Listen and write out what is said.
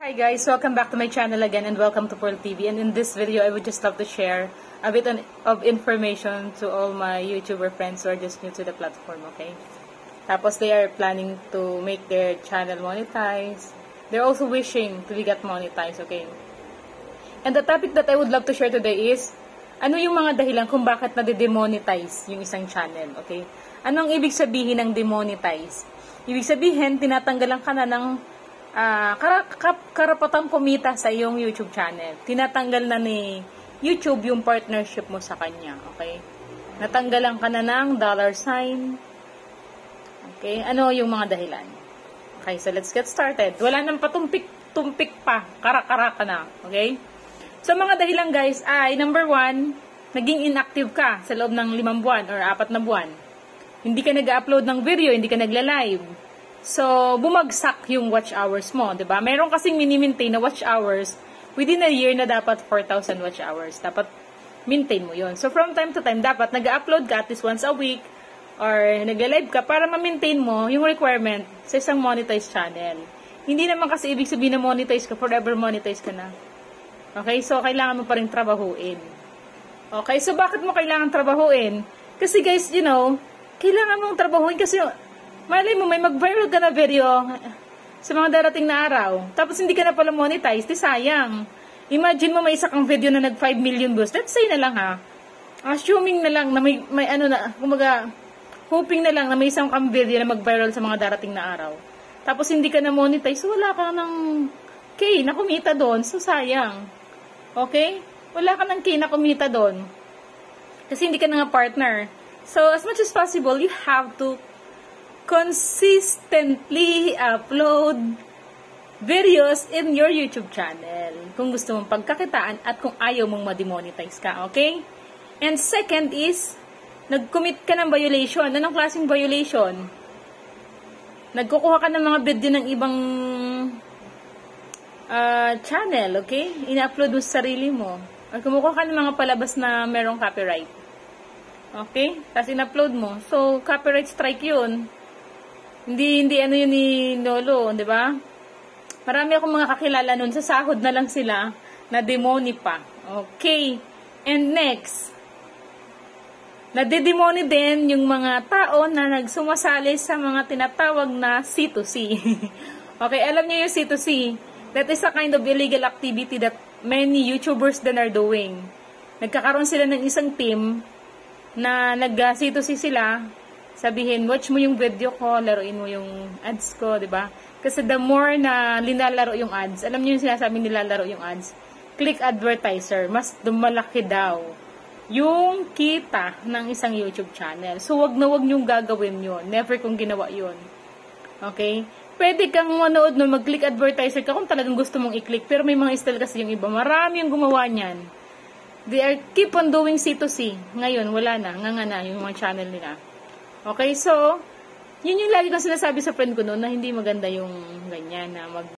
Hi guys, welcome back to my channel again and welcome to Pearl TV. And in this video, I would just love to share a bit of information to all my YouTuber friends who are just new to the platform, okay? Tapos they are planning to make their channel monetize. They're also wishing to get monetized, okay? And the topic that I would love to share today is, ano yung mga dahilan kung bakit nade-demonetize yung isang channel, okay? Anong ibig sabihin ng demonetize? Ibig sabihin, tinatanggalan ka na ng karapatang kumita sa iyong YouTube channel. Tinatanggal na ni YouTube yung partnership mo sa kanya. Okay? Natanggalan ka na ng $sign. Okay? Ano yung mga dahilan? Okay, so let's get started. Wala nang patumpik-tumpik pa. Kara-kara ka na. Okay? So, mga dahilan guys ay, number 1, naging inactive ka sa loob ng 5 buwan or 4 na buwan. Hindi ka nag-upload ng video, hindi ka nagla-live. So, bumagsak yung watch hours mo, 'di ba? Meron kasing mini-maintain na watch hours within a year na dapat 4,000 watch hours. Dapat maintain mo 'yon. So, from time to time, dapat nag-upload ka at least once a week or nagla-live ka para ma-maintain mo yung requirement sa isang monetized channel. Hindi naman kasi ibig sabihin na monetize ka, forever monetize ka na. Okay? So, kailangan mo pa rin trabahuin. Okay? So, bakit mo kailangan trabahuin? Kasi guys, you know, kailangan mong trabahuin kasi malay mo, may mag-viral ka na video sa mga darating na araw. Tapos hindi ka na pala monetize, di sayang. Imagine mo may isa kang video na nag 5 million views. Let's say na lang ha. Assuming na lang na may ano na, kumaga, hoping na lang na may isang kang video na mag-viral sa mga darating na araw. Tapos hindi ka na monetize, so wala ka ng K na kumita doon. So sayang. Okay? Wala ka ng K na kumita doon. Kasi hindi ka na nga partner. So as much as possible, you have to consistently upload videos in your YouTube channel kung gusto mong pagkakitaan at kung ayaw mong ma-demonetize ka, okay? And second is, nag-commit ka ng violation. Anong klaseng violation? Nagkukuha ka ng mga video ng ibang channel, okay? Ina-upload mo sa sarili mo. Or kumukuha ka ng mga palabas na merong copyright. Okay? Tapos in-upload mo. So, copyright strike yun. Hindi ano yun ni Lolo, di ba? Marami akong mga kakilala nun, sa sahod na lang sila, na demoni pa. Okay. And next, nadedemoni din yung mga tao na nagsumasali sa mga tinatawag na C2C. Okay, alam niyo yung C2C? That is a kind of illegal activity that many YouTubers then are doing. Nagkakaroon sila ng isang team na nag-C2C sila. Sabihin, watch mo yung video ko, laruin mo yung ads ko, di ba? Kasi the more na linalaro yung ads, alam niyo yung sinasabi nilalaro yung ads, click advertiser, mas dumalaki daw yung kita ng isang YouTube channel. So, wag na wag niyong gagawin yun. Never kung ginawa yun. Okay? Pwede kang manood no, mag-click advertiser ka kung talagang gusto mong i-click. Pero may mga style kasi yung iba. Marami yung gumawa niyan. They are keep on doing C2C. Ngayon, wala na. Nga na yung mga channel nila. Okay, so, yun yung lagi kong sinasabi sa friend ko noon na hindi maganda yung ganyan na